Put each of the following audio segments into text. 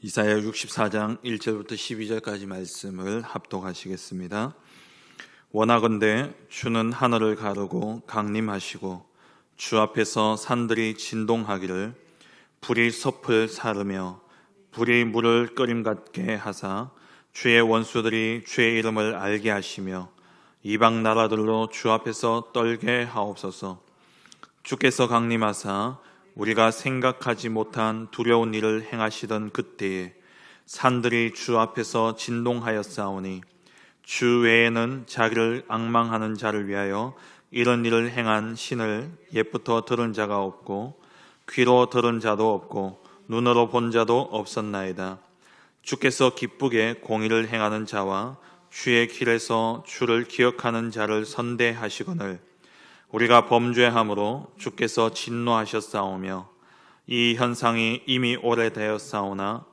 이사야 64장 1절부터 12절까지 말씀을 합독하시겠습니다. 원하건대 주는 하늘을 가르고 강림하시고 주 앞에서 산들이 진동하기를 불이 섭을 사르며 불이 물을 끓임 같게 하사 주의 원수들이 주의 이름을 알게 하시며 이방 나라들로 주 앞에서 떨게 하옵소서. 주께서 강림하사 우리가 생각하지 못한 두려운 일을 행하시던 그때에 산들이 주 앞에서 진동하였사오니 주 외에는 자기를 앙망하는 자를 위하여 이런 일을 행한 신을 옛부터 들은 자가 없고 귀로 들은 자도 없고 눈으로 본 자도 없었나이다. 주께서 기쁘게 공의를 행하는 자와 주의 길에서 주를 기억하는 자를 선대하시거늘 우리가 범죄함으로 주께서 진노하셨사오며 이 현상이 이미 오래되었사오나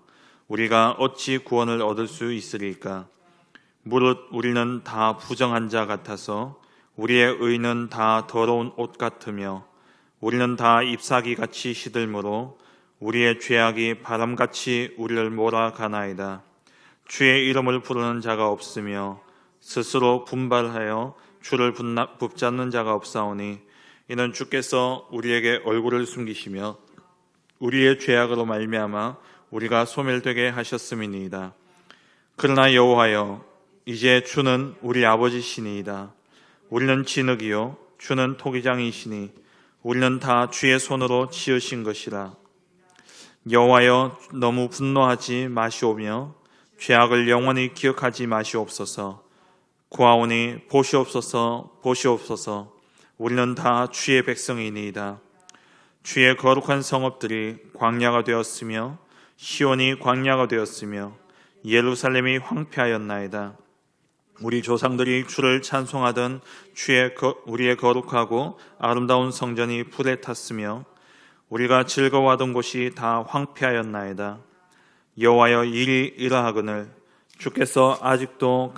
우리가 어찌 구원을 얻을 수 있으리까? 무릇 우리는 다 부정한 자 같아서 우리의 의는 다 더러운 옷 같으며 우리는 다 잎사귀같이 시들므로 우리의 죄악이 바람같이 우리를 몰아가나이다. 주의 이름을 부르는 자가 없으며 스스로 분발하여 주를 붙잡는 자가 없사오니 이는 주께서 우리에게 얼굴을 숨기시며 우리의 죄악으로 말미암아 우리가 소멸되게 하셨음이니이다. 그러나 여호와여, 이제 주는 우리 아버지시니이다. 우리는 진흙이요 주는 토기장이시니 우리는 다 주의 손으로 지으신 것이라. 여호와여, 너무 분노하지 마시오며 죄악을 영원히 기억하지 마시옵소서. 구하오니 보시옵소서, 보시옵소서. 우리는 다 주의 백성이니이다. 주의 거룩한 성읍들이 광야가 되었으며 시온이 광야가 되었으며 예루살렘이 황폐하였나이다. 우리 조상들이 주를 찬송하던 우리의 거룩하고 아름다운 성전이 불에 탔으며 우리가 즐거워하던 곳이 다 황폐하였나이다. 여호와여, 이리 이러하거늘 주께서 아직도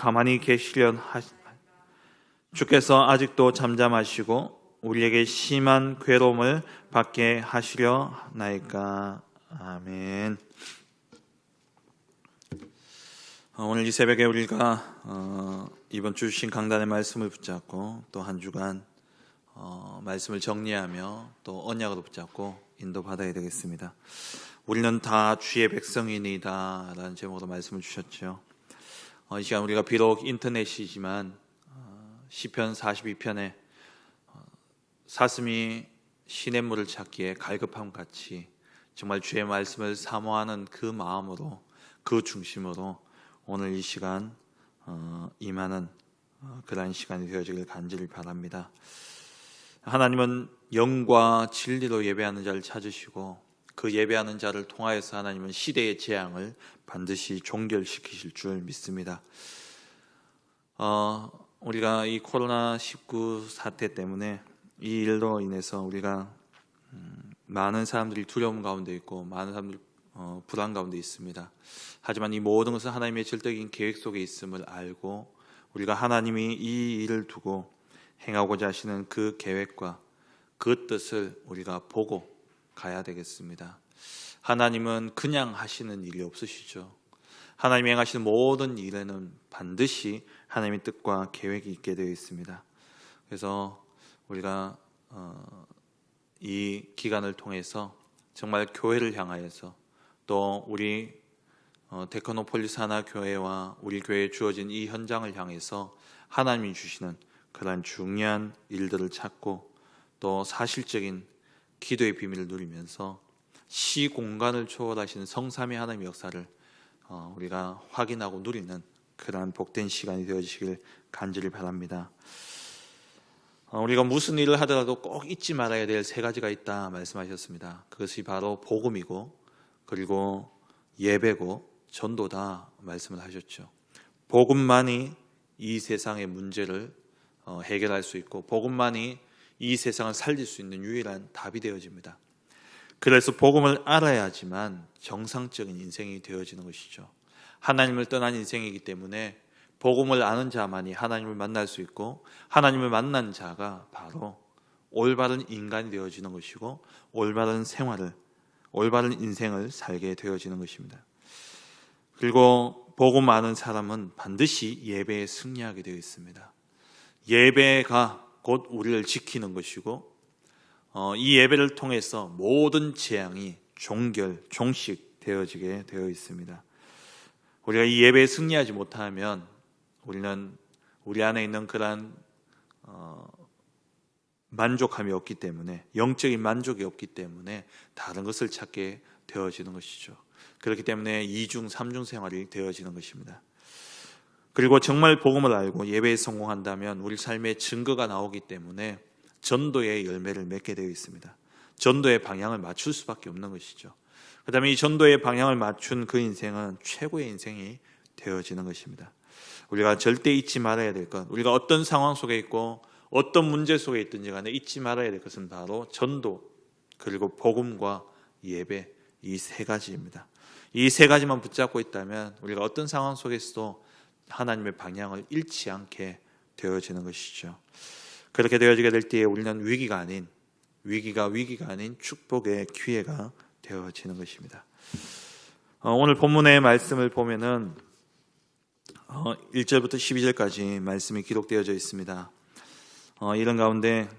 잠잠하시고 우리에게 심한 괴로움을 받게 하시려 나이까. 아멘. 오늘 이 새벽에 우리가 이번 주 주신 강단의 말씀을 붙잡고 또 한 주간 말씀을 정리하며 또 언약으로 붙잡고 인도받아야 되겠습니다. 우리는 다 주의 백성이니이다 라는 제목으로 말씀을 주셨죠. 이 시간 우리가 비록 인터넷이지만 시편 42편에 사슴이 시냇물을 찾기에 갈급함같이 정말 주의 말씀을 사모하는 그 마음으로 그 중심으로 오늘 이 시간 임하는 그러한 시간이 되어지길 간절히 바랍니다. 하나님은 영과 진리로 예배하는 자를 찾으시고 그 예배하는 자를 통하여서 하나님은 시대의 재앙을 반드시 종결시키실 줄 믿습니다. 우리가 이 코로나19 사태 때문에 이 일로 인해서 우리가 많은 사람들이 두려움 가운데 있고 많은 사람들이 불안 가운데 있습니다. 하지만 이 모든 것은 하나님의 절대적인 계획 속에 있음을 알고 우리가 하나님이 이 일을 두고 행하고자 하시는 그 계획과 그 뜻을 우리가 보고 가야 되겠습니다. 하나님은 그냥 하시는 일이 없으시죠. 하나님이 행하시는 모든 일에는 반드시 하나님의 뜻과 계획이 있게 되어 있습니다. 그래서 우리가 이 기간을 통해서 정말 교회를 향하여서 또 우리 데카노폴리스 하나교회와 우리 교회에 주어진 이 현장을 향해서 하나님이 주시는 그러한 중요한 일들을 찾고 또 사실적인 기도의 비밀을 누리면서 시공간을 초월하시는 성삼위 하나님의 역사를 우리가 확인하고 누리는 그러한 복된 시간이 되어지길 간절히 바랍니다. 우리가 무슨 일을 하더라도 꼭 잊지 말아야 될 세 가지가 있다 말씀하셨습니다. 그것이 바로 복음이고 그리고 예배고 전도다 말씀을 하셨죠. 복음만이 이 세상의 문제를 해결할 수 있고 복음만이 이 세상을 살릴 수 있는 유일한 답이 되어집니다. 그래서 복음을 알아야지만 정상적인 인생이 되어지는 것이죠. 하나님을 떠난 인생이기 때문에 복음을 아는 자만이 하나님을 만날 수 있고 하나님을 만난 자가 바로 올바른 인간이 되어지는 것이고 올바른 생활을, 올바른 인생을 살게 되어지는 것입니다. 그리고 복음 아는 사람은 반드시 예배에 승리하게 되어 있습니다. 예배가 곧 우리를 지키는 것이고 이 예배를 통해서 모든 재앙이 종식되어지게 되어 있습니다. 우리가 이 예배에 승리하지 못하면 우리는 우리 안에 있는 그러한 만족함이 없기 때문에, 영적인 만족이 없기 때문에 다른 것을 찾게 되어지는 것이죠. 그렇기 때문에 2중, 3중 생활이 되어지는 것입니다. 그리고 정말 복음을 알고 예배에 성공한다면 우리 삶의 증거가 나오기 때문에 전도의 열매를 맺게 되어 있습니다. 전도의 방향을 맞출 수밖에 없는 것이죠. 그 다음에 이 전도의 방향을 맞춘 그 인생은 최고의 인생이 되어지는 것입니다. 우리가 절대 잊지 말아야 될 것, 우리가 어떤 상황 속에 있고 어떤 문제 속에 있든지 간에 잊지 말아야 될 것은 바로 전도, 그리고 복음과 예배, 이 세 가지입니다. 이 세 가지만 붙잡고 있다면 우리가 어떤 상황 속에서도 하나님의 방향을 잃지 않게 되어지는 것이죠. 그렇게 되어지게 될 때에 우리는 위기가 아닌 축복의 기회가 되어지는 것입니다. 오늘 본문의 말씀을 보면은 1절부터 12절까지 말씀이 기록되어져 있습니다. 이런 가운데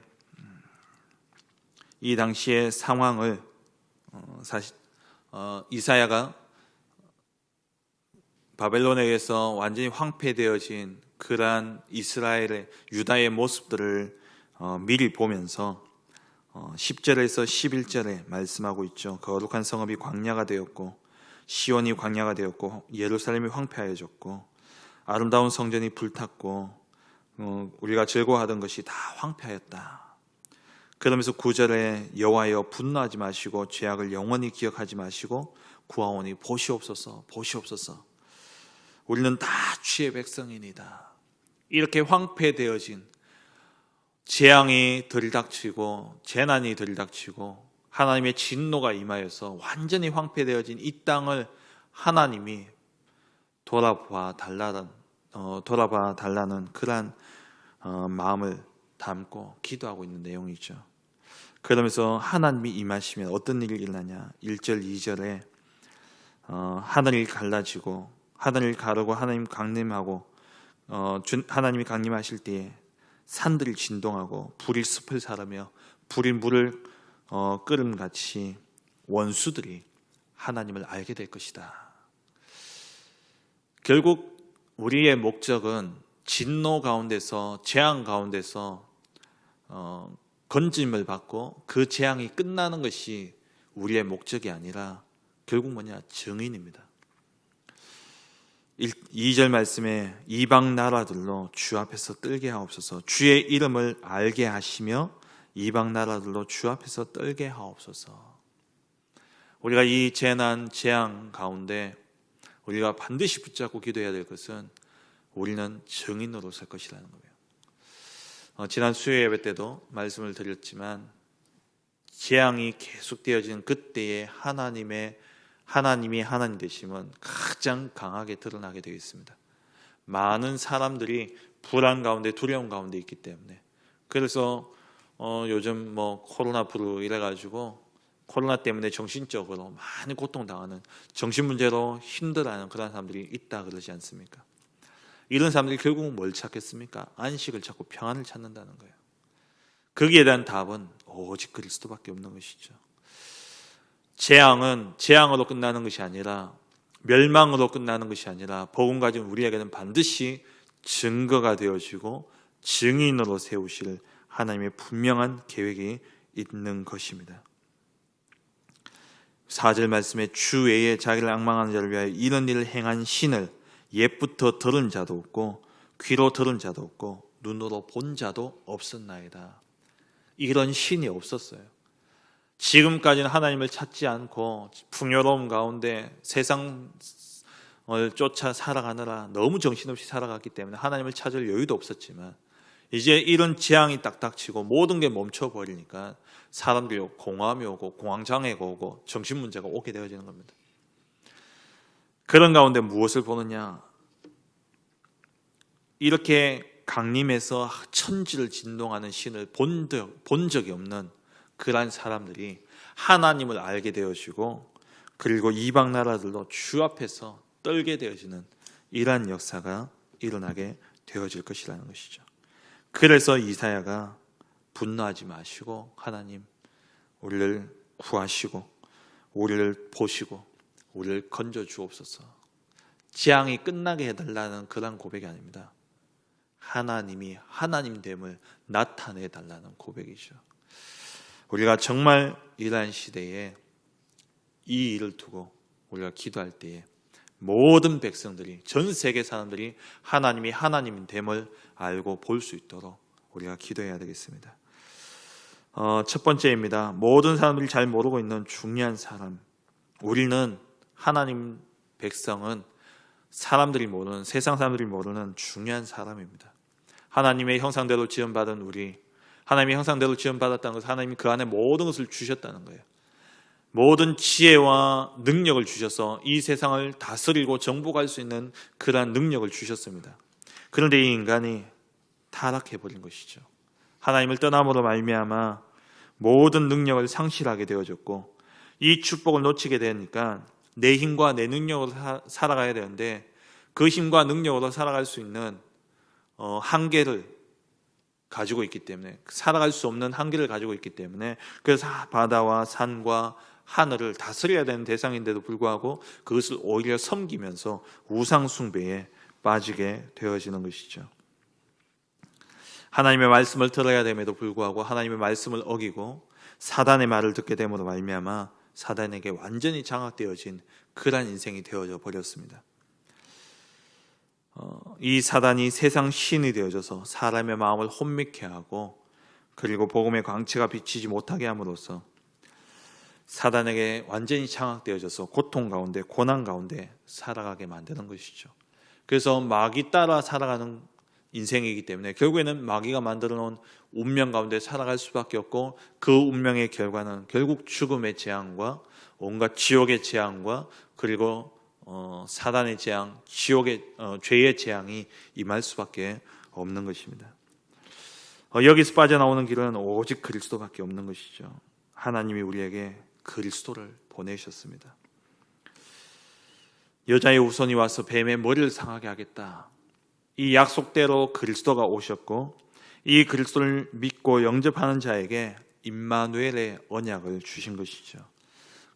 이 당시의 상황을 이사야가 바벨론에 의해서 완전히 황폐되어진 그러한 이스라엘의, 유다의 모습들을 미리 보면서 10절에서 11절에 말씀하고 있죠. 거룩한 성읍이 광야가 되었고 시온이 광야가 되었고 예루살렘이 황폐하여졌고 아름다운 성전이 불탔고 우리가 즐거워하던 것이 다 황폐하였다. 그러면서 9절에 여호와여 분노하지 마시고 죄악을 영원히 기억하지 마시고 구하오니 보시옵소서 보시옵소서 우리는 다 주의 백성이니다. 이렇게 황폐되어진, 재앙이 들이닥치고 재난이 들이닥치고 하나님의 진노가 임하여서 완전히 황폐되어진 이 땅을 하나님이 돌아봐 달라는 그러한 마음을 담고 기도하고 있는 내용이죠. 그러면서 하나님이 임하시면 어떤 일이 일어나냐. 1절 2절에 하늘이 갈라지고 하늘을 가르고 하나님 강림하고 하나님이 강림하실 때에 산들이 진동하고 불이 숲을 사르며 불이 물을 끓음같이 원수들이 하나님을 알게 될 것이다. 결국 우리의 목적은 진노 가운데서, 재앙 가운데서 건짐을 받고 그 재앙이 끝나는 것이 우리의 목적이 아니라 결국 뭐냐? 증인입니다. 2절 말씀에 이방 나라들로 주 앞에서 떨게 하옵소서. 주의 이름을 알게 하시며 이방 나라들로 주 앞에서 떨게 하옵소서. 우리가 이 재난, 재앙 가운데 우리가 반드시 붙잡고 기도해야 될 것은 우리는 증인으로 설 것이라는 거예요. 지난 수요 예배 때도 말씀을 드렸지만 재앙이 계속되어지는 그때에 하나님이 하나님 되심은 가장 강하게 드러나게 되어 있습니다. 많은 사람들이 불안 가운데, 두려움 가운데 있기 때문에. 그래서 요즘 코로나 브루 이래가지고 코로나 때문에 정신적으로 많이 고통당하는, 정신 문제로 힘들어하는 그런 사람들이 있다 그러지 않습니까? 이런 사람들이 결국은 뭘 찾겠습니까? 안식을 찾고 평안을 찾는다는 거예요. 거기에 대한 답은 오직 그리스도밖에 없는 것이죠. 재앙은 재앙으로 끝나는 것이 아니라, 멸망으로 끝나는 것이 아니라 복음 가진 우리에게는 반드시 증거가 되어지고 증인으로 세우실 하나님의 분명한 계획이 있는 것입니다. 4절 말씀에 주 외에 자기를 앙망하는 자를 위하여 이런 일을 행한 신을 옛부터 들은 자도 없고 귀로 들은 자도 없고 눈으로 본 자도 없었나이다. 이런 신이 없었어요. 지금까지는 하나님을 찾지 않고 풍요로움 가운데 세상을 쫓아 살아가느라 너무 정신없이 살아갔기 때문에 하나님을 찾을 여유도 없었지만 이제 이런 재앙이 딱 닥치고 모든 게 멈춰버리니까 사람들이 공허함이 오고 공황장애가 오고 정신문제가 오게 되어지는 겁니다. 그런 가운데 무엇을 보느냐? 이렇게 강림해서 천지를 진동하는 신을 본 적이 없는 그러한 사람들이 하나님을 알게 되어지고, 그리고 이방 나라들도 주 앞에서 떨게 되어지는 이러한 역사가 일어나게 되어질 것이라는 것이죠. 그래서 이사야가 분노하지 마시고 하나님 우리를 구하시고 우리를 보시고 우리를 건져 주옵소서, 재앙이 끝나게 해달라는 그런 고백이 아닙니다. 하나님이 하나님됨을 나타내 달라는 고백이죠. 우리가 정말 이러한 시대에 이 일을 두고 우리가 기도할 때에 모든 백성들이, 전 세계 사람들이 하나님이 하나님됨을 알고 볼 수 있도록 우리가 기도해야 되겠습니다. 첫 번째입니다. 모든 사람들이 잘 모르고 있는 중요한 사람. 우리는 하나님 백성은 사람들이 모르는, 세상 사람들이 모르는 중요한 사람입니다. 하나님의 형상대로 지음받은 우리, 하나님의 형상대로 지음받았다는 것은 하나님이 그 안에 모든 것을 주셨다는 거예요. 모든 지혜와 능력을 주셔서 이 세상을 다스리고 정복할 수 있는 그러한 능력을 주셨습니다. 그런데 이 인간이 타락해버린 것이죠. 하나님을 떠남으로 말미암아 모든 능력을 상실하게 되어졌고, 이 축복을 놓치게 되니까 내 힘과 내 능력으로 살아가야 되는데 그 힘과 능력으로 살아갈 수 있는 한계를 가지고 있기 때문에, 살아갈 수 없는 한계를 가지고 있기 때문에, 그래서 바다와 산과 하늘을 다스려야 되는 대상인데도 불구하고 그것을 오히려 섬기면서 우상 숭배에 빠지게 되어지는 것이죠. 하나님의 말씀을 들어야 됨에도 불구하고 하나님의 말씀을 어기고 사단의 말을 듣게 됨으로 말미암아 사단에게 완전히 장악되어진 그러한 인생이 되어져 버렸습니다. 이 사단이 세상 신이 되어져서 사람의 마음을 혼미케 하고, 그리고 복음의 광채가 비치지 못하게 함으로써 사단에게 완전히 장악되어져서 고통 가운데, 고난 가운데 살아가게 만드는 것이죠. 그래서 마귀 따라 살아가는 인생이기 때문에 결국에는 마귀가 만들어 놓은 운명 가운데 살아갈 수밖에 없고, 그 운명의 결과는 결국 죽음의 재앙과 온갖 지옥의 재앙과 그리고 사단의 재앙, 지옥의 죄의 재앙이 임할 수밖에 없는 것입니다. 여기서 빠져나오는 길은 오직 그리스도밖에 없는 것이죠. 하나님이 우리에게 그리스도를 보내셨습니다. 여자의 후손이 와서 뱀의 머리를 상하게 하겠다. 이 약속대로 그리스도가 오셨고, 이 그리스도를 믿고 영접하는 자에게 임마누엘의 언약을 주신 것이죠.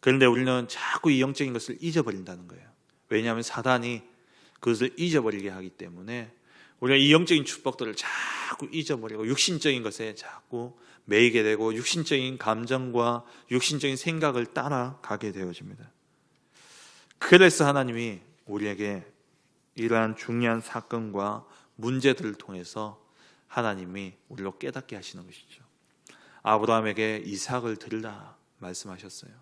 그런데 우리는 자꾸 이 영적인 것을 잊어버린다는 거예요. 왜냐하면 사단이 그것을 잊어버리게 하기 때문에 우리가 이 영적인 축복들을 자꾸 잊어버리고 육신적인 것에 자꾸 매이게 되고 육신적인 감정과 육신적인 생각을 따라가게 되어집니다. 그래서 하나님이 우리에게 이러한 중요한 사건과 문제들을 통해서 하나님이 우리로 깨닫게 하시는 것이죠. 아브라함에게 이삭을 드리라 말씀하셨어요.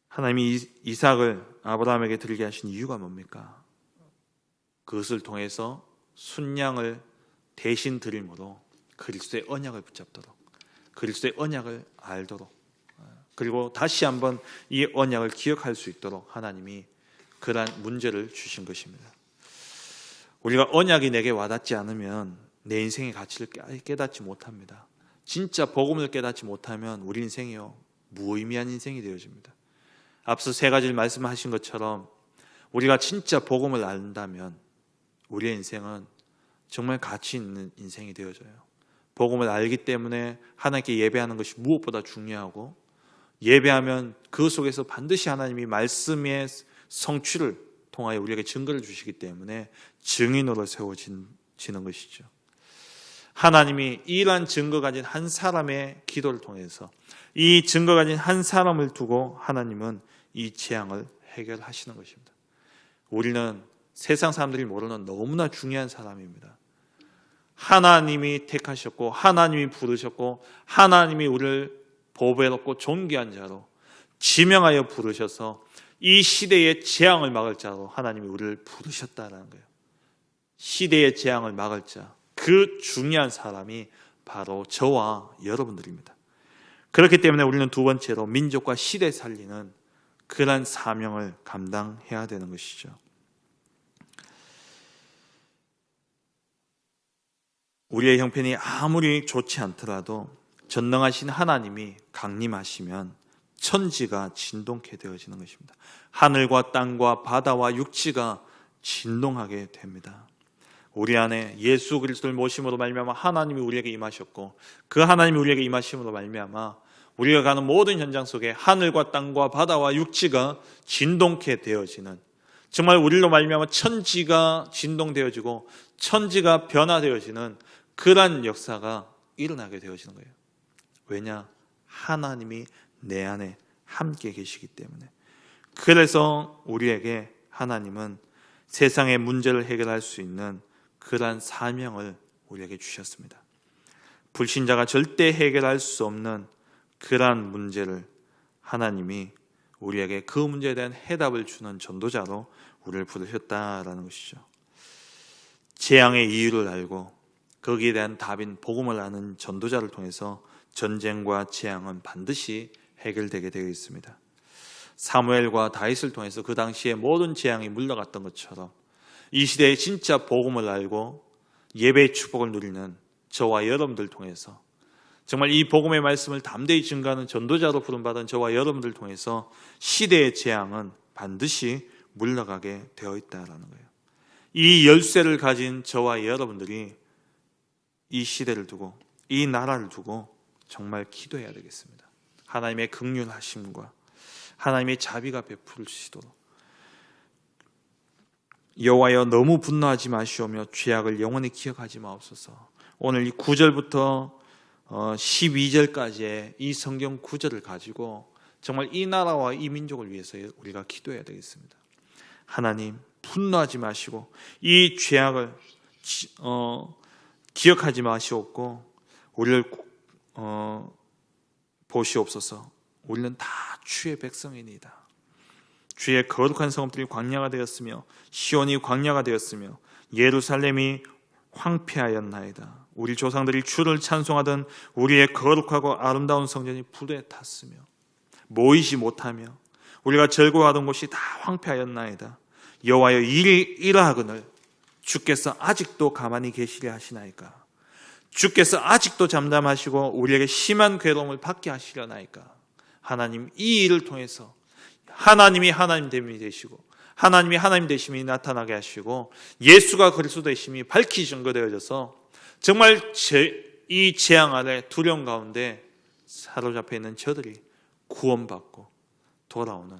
하나님이 이삭을 아브라함에게 드리게 하신 이유가 뭡니까? 그것을 통해서 순양을 대신 드림으로 그리스도의 언약을 붙잡도록, 그리스도의 언약을 알도록, 그리고 다시 한번 이 언약을 기억할 수 있도록 하나님이 그러한 문제를 주신 것입니다. 우리가 언약이 내게 와닿지 않으면 내 인생의 가치를 깨닫지 못합니다. 진짜 복음을 깨닫지 못하면 우리 인생이요 무의미한 인생이 되어집니다. 앞서 세 가지를 말씀하신 것처럼 우리가 진짜 복음을 안다면 우리의 인생은 정말 가치 있는 인생이 되어져요. 복음을 알기 때문에 하나님께 예배하는 것이 무엇보다 중요하고, 예배하면 그 속에서 반드시 하나님이 말씀의 성취를 통하여 우리에게 증거를 주시기 때문에 증인으로 세워지는 것이죠. 하나님이 이러한 증거 가진 한 사람의 기도를 통해서, 이 증거 가진 한 사람을 두고 하나님은 이 재앙을 해결하시는 것입니다. 우리는 세상 사람들이 모르는 너무나 중요한 사람입니다. 하나님이 택하셨고 하나님이 부르셨고 하나님이 우리를 보배롭고 존귀한 자로 지명하여 부르셔서 이 시대의 재앙을 막을 자로 하나님이 우리를 부르셨다는 거예요. 시대의 재앙을 막을 자, 그 중요한 사람이 바로 저와 여러분들입니다. 그렇기 때문에 우리는 두 번째로 민족과 시대 살리는 그런 사명을 감당해야 되는 것이죠. 우리의 형편이 아무리 좋지 않더라도 전능하신 하나님이 강림하시면 천지가 진동케 되어지는 것입니다. 하늘과 땅과 바다와 육지가 진동하게 됩니다. 우리 안에 예수 그리스도를 모심으로 말미암아 하나님이 우리에게 임하셨고, 그 하나님이 우리에게 임하심으로 말미암아 우리가 가는 모든 현장 속에 하늘과 땅과 바다와 육지가 진동케 되어지는, 정말 우리로 말미암아 천지가 진동되어지고 천지가 변화되어지는 그러한 역사가 일어나게 되어지는 거예요. 왜냐? 하나님이 내 안에 함께 계시기 때문에. 그래서 우리에게 하나님은 세상의 문제를 해결할 수 있는 그러한 사명을 우리에게 주셨습니다. 불신자가 절대 해결할 수 없는 그러한 문제를 하나님이 우리에게 그 문제에 대한 해답을 주는 전도자로 우리를 부르셨다라는 것이죠. 재앙의 이유를 알고 거기에 대한 답인 복음을 아는 전도자를 통해서 전쟁과 재앙은 반드시 해결되게 되어 있습니다. 사무엘과 다윗을 통해서 그 당시에 모든 재앙이 물러갔던 것처럼 이 시대에 진짜 복음을 알고 예배의 축복을 누리는 저와 여러분들 통해서, 정말 이 복음의 말씀을 담대히 증거하는 전도자로 부름받은 저와 여러분들 통해서 시대의 재앙은 반드시 물러가게 되어 있다는 거예요. 이 열쇠를 가진 저와 여러분들이 이 시대를 두고, 이 나라를 두고 정말 기도해야 되겠습니다. 하나님의 긍휼하심과 하나님의 자비가 베풀시도록. 여호와여, 너무 분노하지 마시오며 죄악을 영원히 기억하지 마옵소서. 오늘 이 9절부터 12절까지의 이 성경 구절을 가지고 정말 이 나라와 이 민족을 위해서 우리가 기도해야 되겠습니다. 하나님, 분노하지 마시고 이 죄악을 기억하지 마시옵고 우리를 보시옵소서. 우리는 다 주의 백성이니이다. 주의 거룩한 성읍들이 광야가 되었으며 시온이 광야가 되었으며 예루살렘이 황폐하였나이다. 우리 조상들이 주를 찬송하던 우리의 거룩하고 아름다운 성전이 불에 탔으며 모이지 못하며 우리가 즐거워하던 곳이 다 황폐하였나이다. 여호와여, 이러하거늘 주께서 아직도 가만히 계시려 하시나이까? 주께서 아직도 잠잠하시고 우리에게 심한 괴로움을 받게 하시려나이까? 하나님, 이 일을 통해서 하나님이 하나님됨이 되시고 하나님이 하나님 되심이 나타나게 하시고 예수가 그리스도 되심이 밝히 증거되어져서 정말 이 재앙 아래 두려움 가운데 사로잡혀 있는 저들이 구원받고 돌아오는,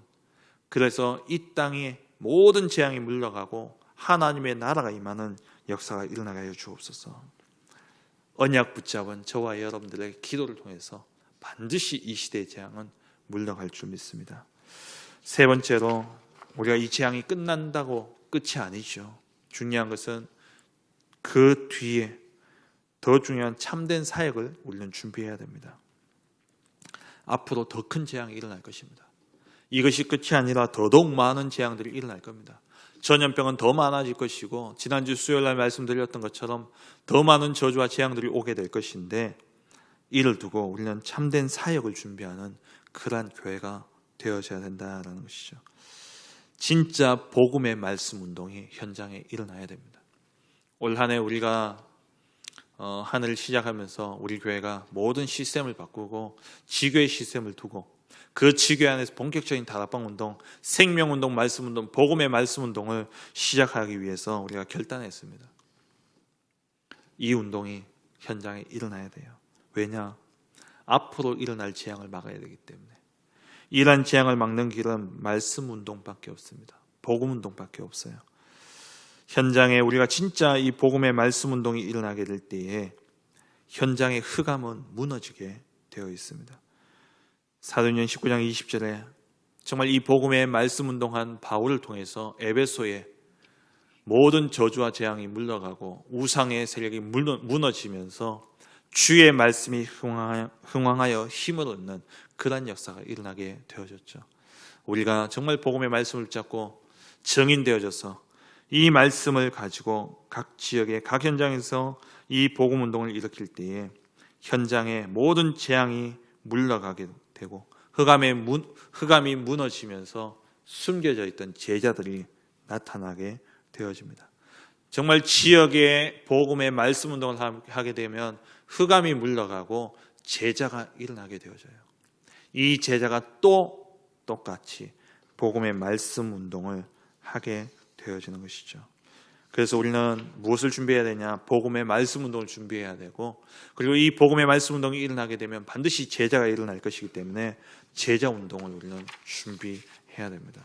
그래서 이 땅에 모든 재앙이 물러가고 하나님의 나라가 임하는 역사가 일어나게 하여 주옵소서. 언약 붙잡은 저와 여러분들의 기도를 통해서 반드시 이 시대의 재앙은 물러갈 줄 믿습니다. 세 번째로, 우리가 이 재앙이 끝난다고 끝이 아니죠. 중요한 것은 그 뒤에 더 중요한 참된 사역을 우리는 준비해야 됩니다. 앞으로 더 큰 재앙이 일어날 것입니다. 이것이 끝이 아니라 더더욱 많은 재앙들이 일어날 겁니다. 전염병은 더 많아질 것이고 지난주 수요일날 말씀드렸던 것처럼 더 많은 저주와 재앙들이 오게 될 것인데, 이를 두고 우리는 참된 사역을 준비하는 그러한 교회가 되어져야 된다는 것이죠. 진짜 복음의 말씀 운동이 현장에 일어나야 됩니다. 올 한 해 우리가 한 해를 시작하면서 우리 교회가 모든 시스템을 바꾸고 지교의 시스템을 두고 그 지교 안에서 본격적인 다락방 운동, 생명 운동, 말씀 운동, 복음의 말씀 운동을 시작하기 위해서 우리가 결단했습니다. 이 운동이 현장에 일어나야 돼요. 왜냐? 앞으로 일어날 재앙을 막아야 되기 때문에. 이러한 재앙을 막는 길은 말씀 운동밖에 없습니다. 복음 운동밖에 없어요. 현장에 우리가 진짜 이 복음의 말씀 운동이 일어나게 될 때에 현장의 흑암은 무너지게 되어 있습니다. 사도행전 19장 20절에 정말 이 복음의 말씀 운동한 바울을 통해서 에베소에 모든 저주와 재앙이 물러가고 우상의 세력이 무너지면서 주의 말씀이 흥왕하여 힘을 얻는 그런 역사가 일어나게 되어졌죠. 우리가 정말 복음의 말씀을 붙잡고 정인되어져서 이 말씀을 가지고 각 지역의 각 현장에서 이 복음 운동을 일으킬 때에 현장의 모든 재앙이 물러가게 되고 흑암이 무너지면서 숨겨져 있던 제자들이 나타나게 되어집니다. 정말 지역의 복음의 말씀 운동을 하게 되면 흑암이 물러가고 제자가 일어나게 되어져요. 이 제자가 또 똑같이 복음의 말씀 운동을 하게 되어지는 것이죠. 그래서 우리는 무엇을 준비해야 되냐? 복음의 말씀 운동을 준비해야 되고, 그리고 이 복음의 말씀 운동이 일어나게 되면 반드시 제자가 일어날 것이기 때문에 제자 운동을 우리는 준비해야 됩니다.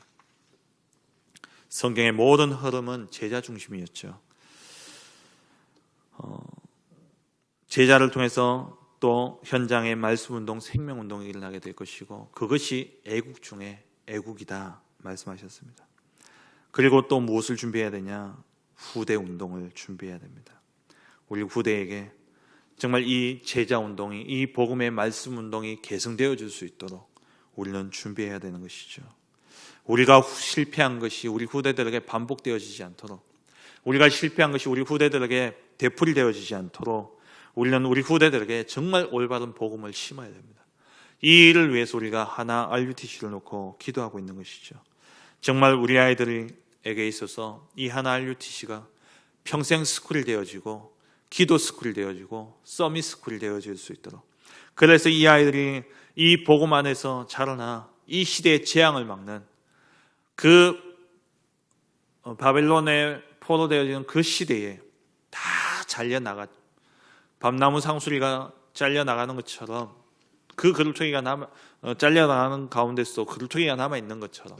성경의 모든 흐름은 제자 중심이었죠. 제자를 통해서 또 현장의 말씀 운동, 생명 운동이 일어나게 될 것이고, 그것이 애국 중에 애국이다 말씀하셨습니다. 그리고 또 무엇을 준비해야 되냐? 후대 운동을 준비해야 됩니다. 우리 후대에게 정말 이 제자 운동이, 이 복음의 말씀 운동이 계승되어질 수 있도록 우리는 준비해야 되는 것이죠. 우리가 실패한 것이 우리 후대들에게 반복되어지지 않도록, 우리가 실패한 것이 우리 후대들에게 되풀이되어지지 않도록 우리는 우리 후대들에게 정말 올바른 복음을 심어야 됩니다. 이 일을 위해서 우리가 하나 RUTC를 놓고 기도하고 있는 것이죠. 정말 우리 아이들에게 있어서 이 하나 RUTC가 평생 스쿨이 되어지고, 기도 스쿨이 되어지고, 서밋 스쿨이 되어질 수 있도록, 그래서 이 아이들이 이 복음 안에서 자라나 이 시대의 재앙을 막는, 그 바벨론에 포로되어지는 그 시대에 다 잘려나가, 밤나무 상수리가 잘려나가는 것처럼, 그 그루터기가 잘려나가는 가운데서 그루터기가 남아있는 것처럼,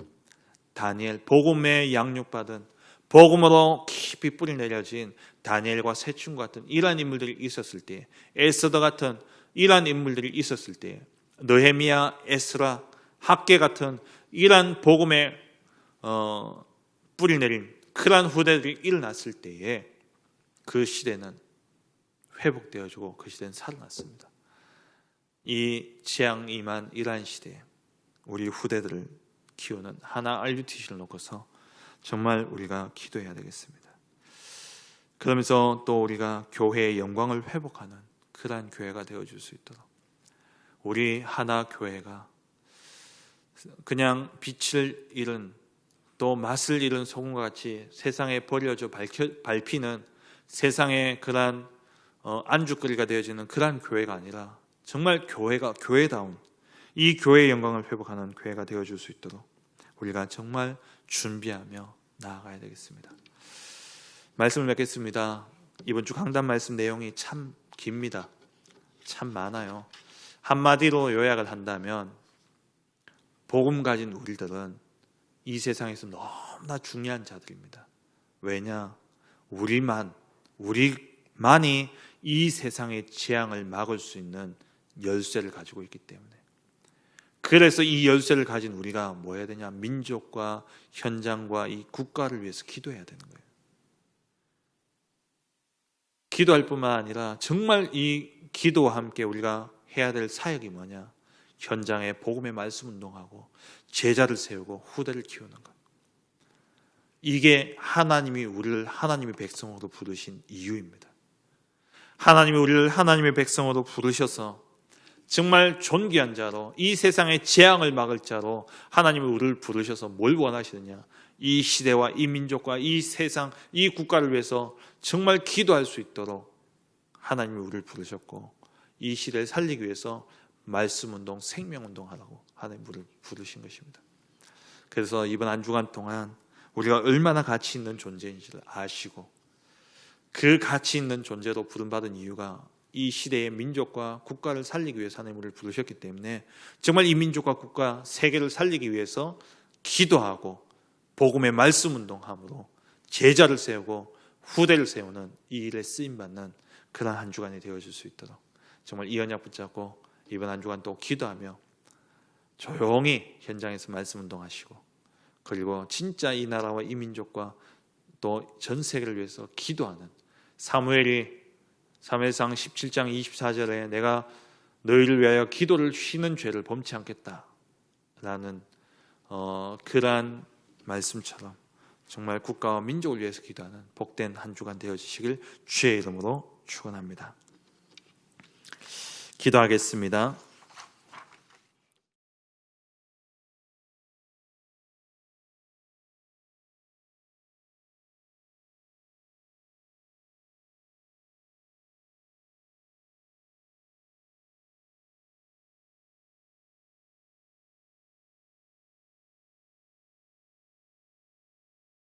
다니엘, 복음에 양육받은, 복음으로 깊이 뿌리 내려진 다니엘과 세춘 같은 이러한 인물들이 있었을 때, 에스더 같은 이러한 인물들이 있었을 때, 느헤미야, 에스라, 학개 같은 이러한 복음에 뿌리 내린 그러한 후대들이 일어났을 때에 그 시대는 회복되어지고 그 시대는 살아났습니다. 이 재앙이 임한 이러한 시대에 우리 후대들을 키우는 하나 RUTC를 놓고서 정말 우리가 기도해야 되겠습니다. 그러면서 또 우리가 교회의 영광을 회복하는 그러한 교회가 되어줄 수 있도록, 우리 하나 교회가 그냥 빛을 잃은, 또 맛을 잃은 소금과 같이 세상에 버려져 밟히는 세상의 그러한 안주거리가 되어지는 그러한 교회가 아니라 정말 교회가 교회다운 이 교회의 영광을 회복하는 교회가 되어줄 수 있도록 우리가 정말 준비하며 나아가야 되겠습니다. 말씀을 맺겠습니다. 이번 주 강단 말씀 내용이 참 깁니다. 참 많아요. 한마디로 요약을 한다면, 복음 가진 우리들은 이 세상에서 너무나 중요한 자들입니다. 왜냐? 우리만이 이 세상의 재앙을 막을 수 있는 열쇠를 가지고 있기 때문에, 그래서 이 열쇠를 가진 우리가 뭐 해야 되냐? 민족과 현장과 이 국가를 위해서 기도해야 되는 거예요. 기도할 뿐만 아니라 정말 이 기도와 함께 우리가 해야 될 사역이 뭐냐? 현장에 복음의 말씀 운동하고 제자를 세우고 후대를 키우는 것. 이게 하나님이 우리를 하나님의 백성으로 부르신 이유입니다. 하나님이 우리를 하나님의 백성으로 부르셔서 정말 존귀한 자로, 이 세상의 재앙을 막을 자로 하나님이 우리를 부르셔서 뭘 원하시느냐? 이 시대와 이 민족과 이 세상, 이 국가를 위해서 정말 기도할 수 있도록 하나님이 우리를 부르셨고, 이 시대를 살리기 위해서 말씀운동, 생명운동 하라고 하나님이 우리를 부르신 것입니다. 그래서 이번 한 주간 동안 우리가 얼마나 가치 있는 존재인지를 아시고, 그 가치 있는 존재로 부름받은 이유가 이 시대의 민족과 국가를 살리기 위해서 하나님이 우리를 부르셨기 때문에 정말 이 민족과 국가, 세계를 살리기 위해서 기도하고 복음의 말씀 운동함으로 제자를 세우고 후대를 세우는 이 일에 쓰임받는 그런 한 주간이 되어줄 수 있도록 정말 이 언약 붙잡고 이번 한 주간 또 기도하며 조용히 현장에서 말씀 운동하시고, 그리고 진짜 이 나라와 이 민족과 또 전 세계를 위해서 기도하는, 사무엘상 17장 24절에 내가 너희를 위하여 기도를 쉬는 죄를 범치 않겠다라는 그러한 말씀처럼 정말 국가와 민족을 위해서 기도하는 복된 한 주간 되어지시길 주의 이름으로 축원합니다. 기도하겠습니다.